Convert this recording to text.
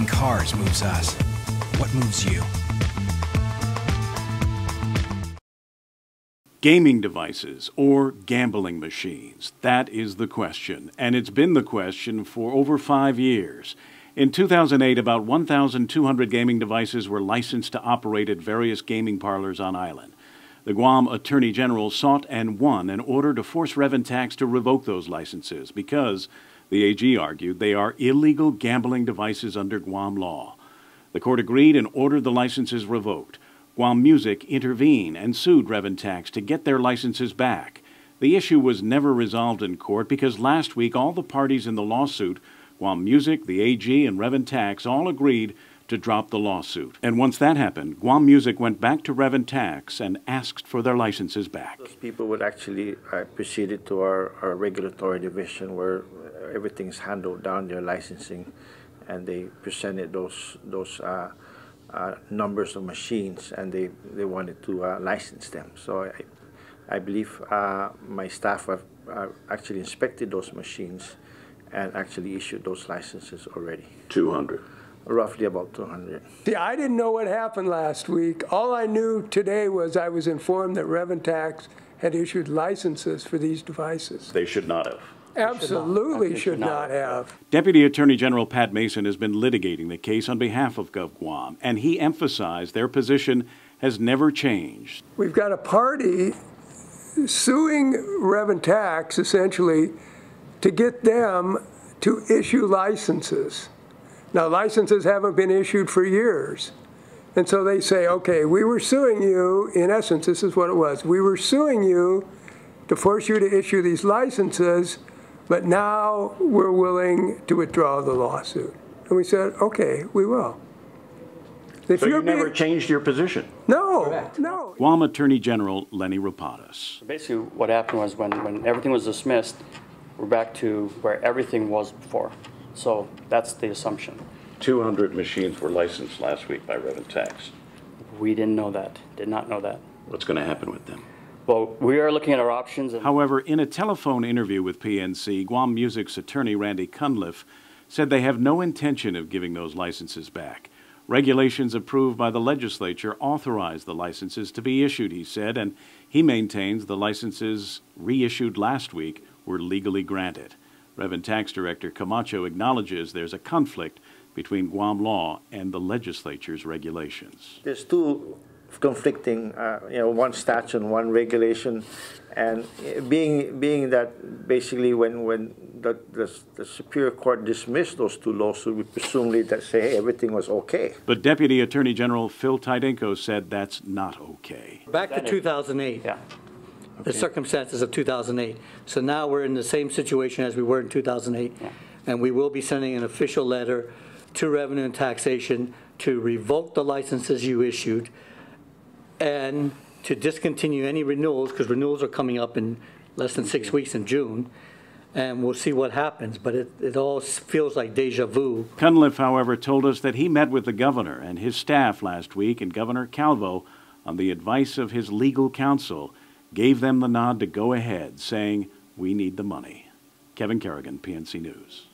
making cars moves us. What moves you? Gaming devices or gambling machines? That is the question, and it's been the question for over 5 years. In 2008, about 1,200 gaming devices were licensed to operate at various gaming parlors on island. The Guam Attorney General sought and won an order to force Reventax to revoke those licenses because, the AG argued, they are illegal gambling devices under Guam law. The court agreed and ordered the licenses revoked. Guam Music intervened and sued Reventax to get their licenses back. The issue was never resolved in court because last week all the parties in the lawsuit, Guam Music, the AG, and Reventax, all agreed to drop the lawsuit. And once that happened, Guam Music went back to Reventax and asked for their licenses back. Those people would actually proceed it to our regulatory division where everything's handled down their licensing, and they presented those numbers of machines, and they wanted to license them. So I believe my staff have actually inspected those machines and actually issued those licenses already. 200. Roughly about 200. See, I didn't know what happened last week. All I knew today was I was informed that Reventax had issued licenses for these devices. They should not have. Absolutely should not have. Deputy Attorney General Pat Mason has been litigating the case on behalf of GovGuam, and he emphasized their position has never changed. We've got a party suing Reventax, essentially, to get them to issue licenses. Now, licenses haven't been issued for years. And so they say, okay, we were suing you, in essence, this is what it was. We were suing you to force you to issue these licenses, but now we're willing to withdraw the lawsuit. And we said, okay, we will. So you never changed your position? No, Correct. no. Guam Attorney General Lenny Rapadas. Basically, what happened was when everything was dismissed, we're back to where everything was before. So that's the assumption. 200 machines were licensed last week by Reventax. We didn't know that, did not know that. What's going to happen with them? Well, we are looking at our options. However, in a telephone interview with PNC, Guam Music's attorney Randy Cunliffe said they have no intention of giving those licenses back. Regulations approved by the legislature authorize the licenses to be issued, he said, and he maintains the licenses reissued last week were legally granted. Reventax Director Camacho acknowledges there's a conflict between Guam law and the legislature's regulations. There's two conflicting, one statute and one regulation, and being that basically when the Superior Court dismissed those two lawsuits, we presumably that say, hey, everything was okay. But Deputy Attorney General Phil Tydenko said that's not okay. Back to 2008. Yeah. The circumstances of 2008. So now we're in the same situation as we were in 2008, and we will be sending an official letter to Revenue and Taxation to revoke the licenses you issued and to discontinue any renewals, because renewals are coming up in less than 6 weeks in June, and we'll see what happens, but it all feels like deja vu. Cunliffe, however, told us that he met with the governor and his staff last week, and Governor Calvo, on the advice of his legal counsel, gave them the nod to go ahead, saying, we need the money. Kevin Kerrigan, PNC News.